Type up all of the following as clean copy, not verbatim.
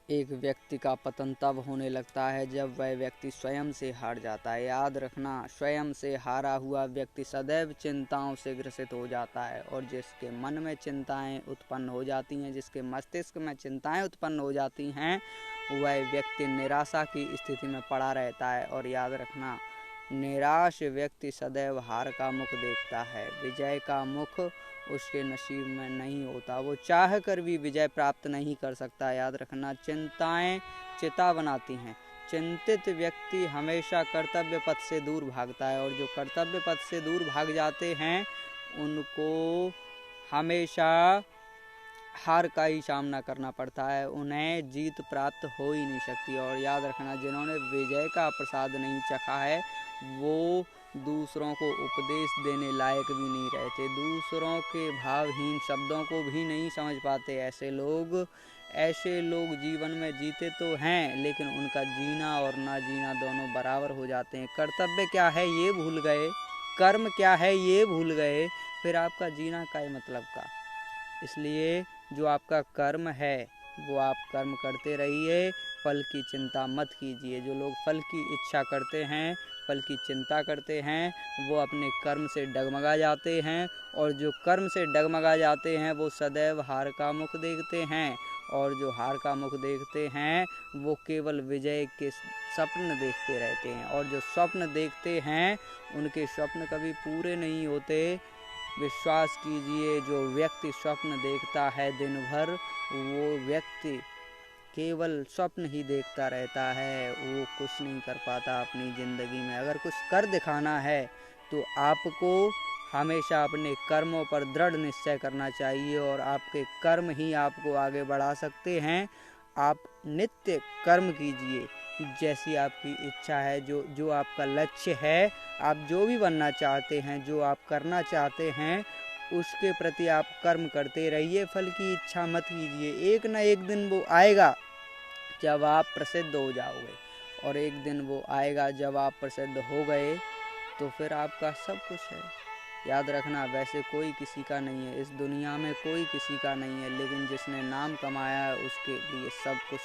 एक व्यक्ति का पतन तब होने लगता है जब वह व्यक्ति स्वयं से हार जाता है। याद रखना, स्वयं से हारा हुआ व्यक्ति सदैव चिंताओं से ग्रसित हो जाता है, और जिसके मन में चिंताएं उत्पन्न हो जाती हैं, जिसके मस्तिष्क में चिंताएं उत्पन्न हो जाती हैं, वह व्यक्ति निराशा की स्थिति में पड़ा रहता है। और याद रखना, निराश व्यक्ति सदैव हार का मुख देखता है, विजय का मुख उसके नसीब में नहीं होता। वो चाह कर भी विजय प्राप्त नहीं कर सकता। याद रखना, चिंताएं चिता बनाती हैं। चिंतित व्यक्ति हमेशा कर्तव्य पथ से दूर भागता है, और जो कर्तव्य पथ से दूर भाग जाते हैं उनको हमेशा हार का ही सामना करना पड़ता है, उन्हें जीत प्राप्त हो ही नहीं सकती। और याद रखना, जिन्होंने विजय का प्रसाद नहीं चखा है वो दूसरों को उपदेश देने लायक भी नहीं रहते, दूसरों के भावहीन शब्दों को भी नहीं समझ पाते। ऐसे लोग जीवन में जीते तो हैं, लेकिन उनका जीना और ना जीना दोनों बराबर हो जाते हैं। कर्तव्य क्या है ये भूल गए, कर्म क्या है ये भूल गए, फिर आपका जीना क्या मतलब का। इसलिए जो आपका कर्म है वो आप कर्म करते रहिए, फल की चिंता मत कीजिए। जो लोग फल की इच्छा करते हैं, फल की चिंता करते हैं, वो अपने कर्म से डगमगा जाते हैं, और जो कर्म से डगमगा जाते हैं वो सदैव हार का मुख देखते हैं, और जो हार का मुख देखते हैं वो केवल विजय के स्वप्न देखते रहते हैं, और जो स्वप्न देखते हैं उनके स्वप्न कभी पूरे नहीं होते। विश्वास कीजिए, जो व्यक्ति स्वप्न देखता है दिन भर, वो व्यक्ति केवल स्वप्न ही देखता रहता है, वो कुछ नहीं कर पाता अपनी ज़िंदगी में। अगर कुछ कर दिखाना है तो आपको हमेशा अपने कर्मों पर दृढ़ निश्चय करना चाहिए, और आपके कर्म ही आपको आगे बढ़ा सकते हैं। आप नित्य कर्म कीजिए, जैसी आपकी इच्छा है, जो आपका लक्ष्य है, आप जो भी बनना चाहते हैं, जो आप करना चाहते हैं, उसके प्रति आप कर्म करते रहिए, फल की इच्छा मत कीजिए। एक न एक दिन वो आएगा जब आप प्रसिद्ध हो जाओगे, और एक दिन वो आएगा जब आप प्रसिद्ध हो गए तो फिर आपका सब कुछ है। याद रखना, वैसे कोई किसी का नहीं है, इस दुनिया में कोई किसी का नहीं है, लेकिन जिसने नाम कमाया है उसके लिए सब कुछ,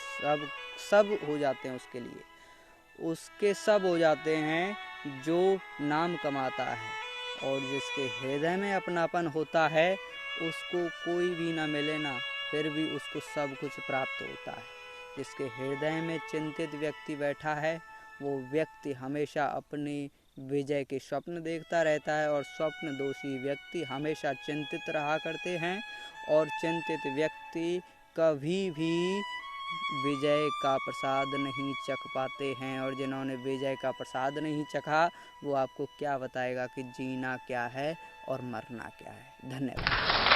सब हो जाते हैं उसके लिए, उसके सब हो जाते हैं जो नाम कमाता है। और जिसके हृदय में अपनापन होता है उसको कोई भी ना मिले ना, फिर भी उसको सब कुछ प्राप्त होता है। जिसके हृदय में चिंतित व्यक्ति बैठा है वो व्यक्ति हमेशा अपनी विजय के स्वप्न देखता रहता है, और स्वप्न दोषी व्यक्ति हमेशा चिंतित रहा करते हैं, और चिंतित व्यक्ति कभी भी विजय का प्रसाद नहीं चख पाते हैं। और जिन्होंने विजय का प्रसाद नहीं चखा वो आपको क्या बताएगा कि जीना क्या है और मरना क्या है। धन्यवाद।